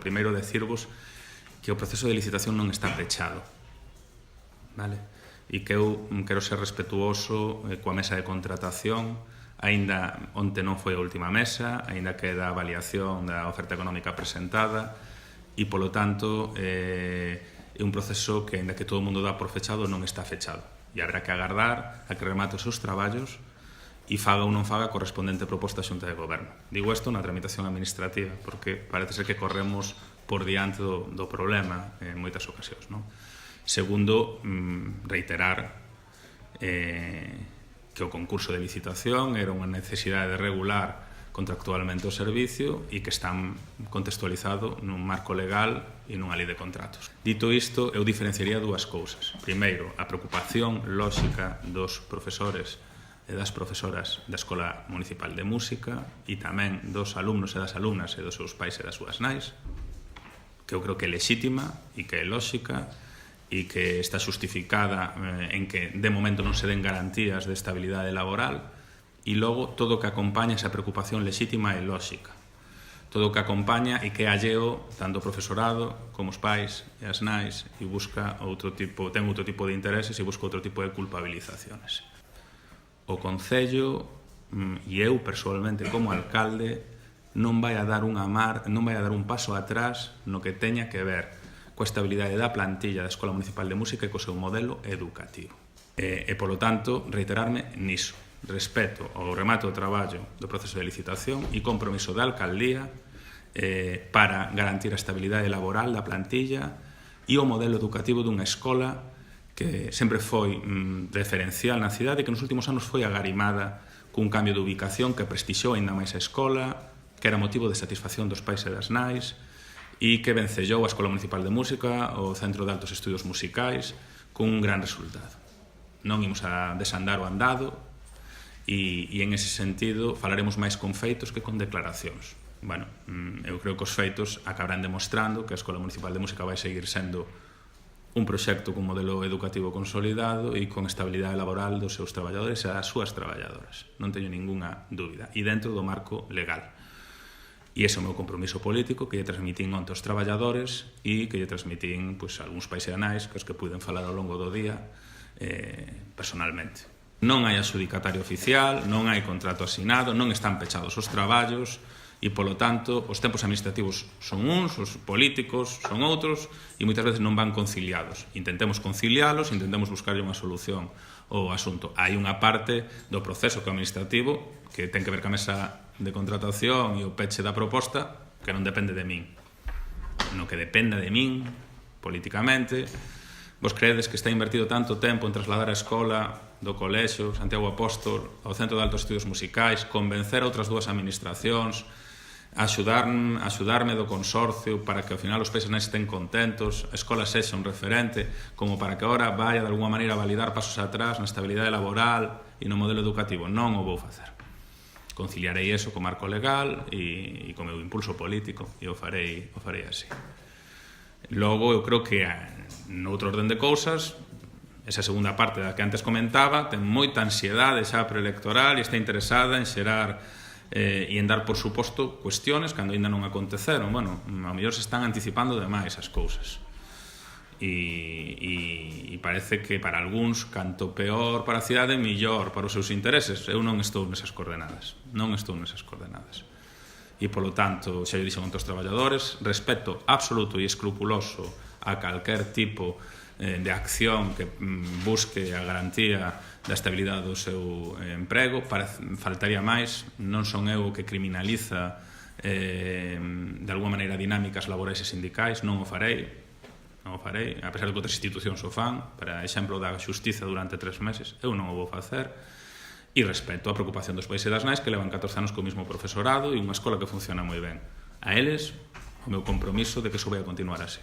primeiro, decirvos que o proceso de licitación non está pechado, vale? E que eu quero ser respetuoso coa mesa de contratación. Aínda onte non foi a última mesa, aínda queda a avaliación da oferta económica presentada e, polo tanto, é un proceso que, aínda que todo o mundo dá por fechado, non está fechado. E haberá que agardar a que remate os seus traballos e faga ou non faga a correspondente proposta a Xunta de Goberno. Digo isto na tramitación administrativa, porque parece ser que corremos por diante do problema en moitas ocasións, non? Segundo, reiterar que o concurso de licitación era unha necesidade de regular contractualmente o servicio e que están contextualizado nun marco legal e nunha lei de contratos. Dito isto, eu diferenciaría dúas cousas. Primeiro, a preocupación lóxica dos profesores e das profesoras da Escola Municipal de Música e tamén dos alumnos e das alumnas e dos seus pais e das súas nais, que eu creo que é lexítima e que é lóxica e que está xustificada en que de momento non se den garantías de estabilidade laboral, e logo todo o que acompaña esa preocupación lexítima e lóxica, todo o que acompaña e que é alleo tanto o profesorado como os pais e as nais, e busca ten outro tipo de intereses e busca outro tipo de culpabilizaciones. O Concello e eu persoalmente como alcalde non vai a dar un paso atrás no que teña que ver coa estabilidade da plantilla da Escola Municipal de Música e co seu modelo educativo. E, polo tanto, reiterarme niso. Respeto ao remate do traballo do proceso de licitación e compromiso da alcaldía para garantir a estabilidade laboral da plantilla e o modelo educativo dunha escola que sempre foi referencial na cidade e que nos últimos anos foi agarimada cun cambio de ubicación que prestixou aínda máis a escola, que era motivo de satisfacción dos pais e das nais, e que vencellou a Escola Municipal de Música, o Centro de Altos Estudios Musicais, cun gran resultado. Non imos a desandar o andado e en ese sentido falaremos máis con feitos que con declaracións. Bueno, eu creo que os feitos acabarán demostrando que a Escola Municipal de Música vai seguir sendo un proxecto con modelo educativo consolidado e con estabilidade laboral dos seus traballadores e das súas traballadoras. Non teño ningunha dúbida. E dentro do marco legal. E ese é o meu compromiso político que lle transmitín onte aos traballadores e que lle transmitín algúns pais e nais que puiden falar ao longo do día personalmente. Non hai adxudicatario oficial, non hai contrato asinado, non están pechados os traballos e, polo tanto, os tempos administrativos son uns, os políticos son outros e moitas veces non van conciliados. Intentemos concilialos, intentemos buscarlle unha solución ao asunto. Hai unha parte do proceso administrativo que ten que ver ca mesa de contratación e o peche da proposta que non depende de min. No que dependa de min, políticamente, vos creedes que está invertido tanto tempo en trasladar a escola do Colexio Santiago Apóstol ao Centro de Altos Estudios Musicais, convencer a outras dúas administracións, axudarme do consorcio para que ao final os pais e nais estén contentos, a escola sexa un referente, como para que agora vaya de alguma maneira a validar pasos atrás na estabilidade laboral e no modelo educativo. Non o vou facer. Conciliarei eso co marco legal e co meu impulso político e o farei así. Logo, eu creo que noutro orden de cousas, esa segunda parte da que antes comentaba ten moita ansiedade xa preelectoral e está interesada en xerar e en dar por suposto cuestiones cando ainda non aconteceron. Bueno, ao mellor se están anticipando demais as cousas. E parece que para algúns canto peor para a cidade, millor para os seus intereses. Eu non estou nesas coordenadas. E, polo tanto, xa lle dixen aos traballadores, respeto absoluto e escrupuloso a calquer tipo de acción que busque a garantía da estabilidade do seu emprego. Faltaría máis, non son eu o que criminaliza de alguma maneira dinámicas laborais e sindicais, non o farei, a pesar de que outras institucións o fan, para exemplo da xustiza durante 3 meses, eu non o vou facer, e respeto a preocupación dos pais e das nais que levan 14 anos co mesmo profesorado e unha escola que funciona moi ben. A eles, o meu compromiso de que iso vai a continuar así.